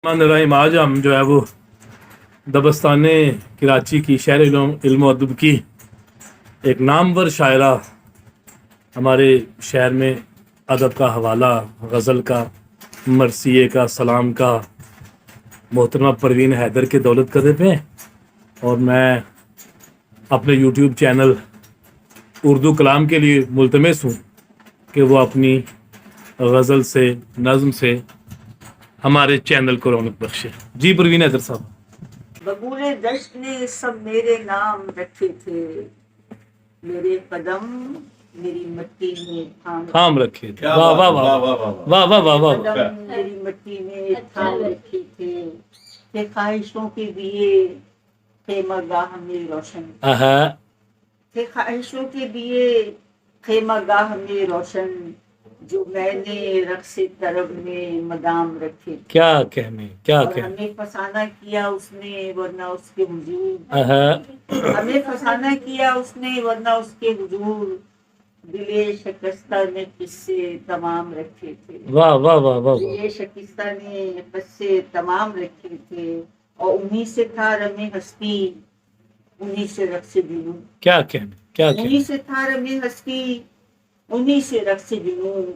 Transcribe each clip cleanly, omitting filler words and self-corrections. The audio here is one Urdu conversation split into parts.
الرحمن الرحیم آج ہم جو ہے وہ دبستان کراچی کی شہر علم و ادب کی ایک نامور شاعرہ، ہمارے شہر میں ادب کا حوالہ، غزل کا، مرثیے کا، سلام کا، محترمہ پروین حیدر کے دولت قدر پہ، اور میں اپنے یوٹیوب چینل اردو کلام کے لیے ملتمس ہوں کہ وہ اپنی غزل سے، نظم سے ہمارے چینل کو رونق بخشے۔ جی پروین حیدر صاحب۔ ببول دشت نے سب میرے نام رکھے تھے، میرے قدم میری مٹی میں تھام رکھے تھے۔ واہ واہ واہ واہ واہ واہ واہ۔ قدم میری مٹی میں تھام رکھے تھے، کہ خواہشوں کے دیے خیمہ گاہ میں روشن، کہ خواہشوں کے دیے خیمہ گاہ میں روشن، جو میں نے رقص طرب میں مدام رکھے تھے۔ کیا کہنے، کیا اور کہنے۔ ہمیں فسانہ کیا اس نے ورنہ اس کے حضور، ہمیں فسانہ کیا اس نے ورنہ اس کے حضور، دل شکستہ نے قصے تمام رکھے تھے۔ واہ واہ واہ واہ۔ دل شکستہ نے قصے تمام رکھے تھے، اور انہی سے تھا رمے ہستی، انہی سے رقص جنون۔ کیا کہنے، کیا کہنے۔ انہی سے تھا رمے ہستی، انہی سے رقص جنون،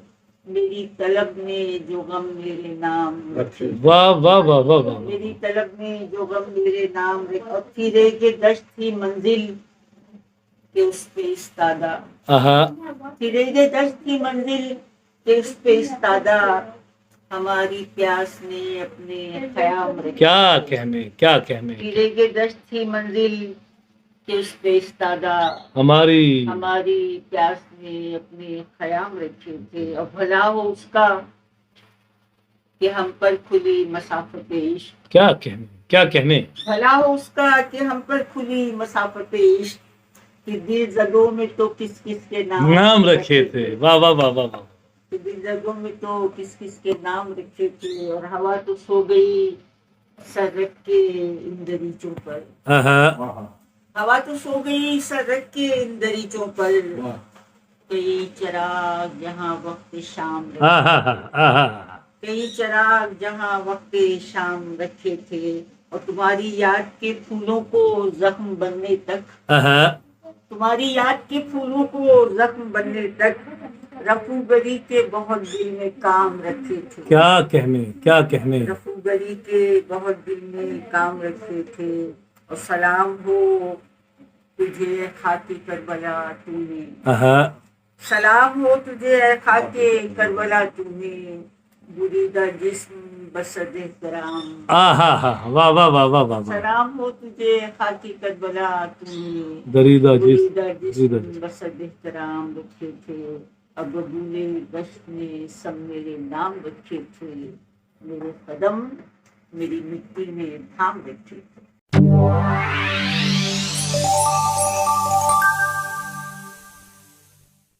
میری طلب میں جو غم میرے نام رکھے۔ واہ واہ واہ واہ واہ۔ میری طلب میں جو غم میرے نام رکھے، اور پھرے کے دشت تھی منزل کہ اس پہ استادہ، پھرے کے دشت کی منزل کہ اس پہ استادہ، ہماری پیاس نے اپنے خیام رکھے۔ کیا کہنے، کیا کہنے۔ پھرے کے دشت تھی منزل کہ اس پہ استادہ، ہماری پیاس نے اپنے خیام رکھے تھے، اور بھلا ہو اس کا کہ ہم پر کھلی مسافت عشق۔ کیا کہنے، کیا کہنے۔ بھلا ہو اس کا کہ ہم پر کھلی مسافت عشق، کہ دل زدوں میں تو کس کس کے نام رکھے تھے۔ واہ واہ واہ واہ واہ۔ کہ دل زدوں میں تو کس کس کے نام رکھے تھے، اور ہوا تو سو گئی سر رکھ کے ان دریچوں پر، ہوا تو سو گئی سر رکھ کے ان دریچوں پر، کئی چراغ جہاں وقت شام کئی چراغ جہاں وقت شام رکھے تھے، اور تمہاری یاد کے پھولوں کو زخم بننے تک، تمہاری یاد کے پھولوں کو زخم بننے تک، رفو گری کے بہت دل میں کام رکھے تھے۔ کیا کہنے، کیا کہنے۔ رفو گری کے بہت دل میں کام رکھے تھے، اور سلام ہو تجھے خاک کربلا تو نے، سلام ہو تجھے اے خاک کربلا تو نے، بریدہ جسم بصد احترام، واہ واہ واہ واہ واہ۔ سلام ہو تجھے خاک کربلا تو نے، دریدہ جسم بصد احترام رکھے تھے، اب ببول دشت نے سب میرے نام رکھے تھے، میرے قدم میری مٹی میں تھام رکھے تھے۔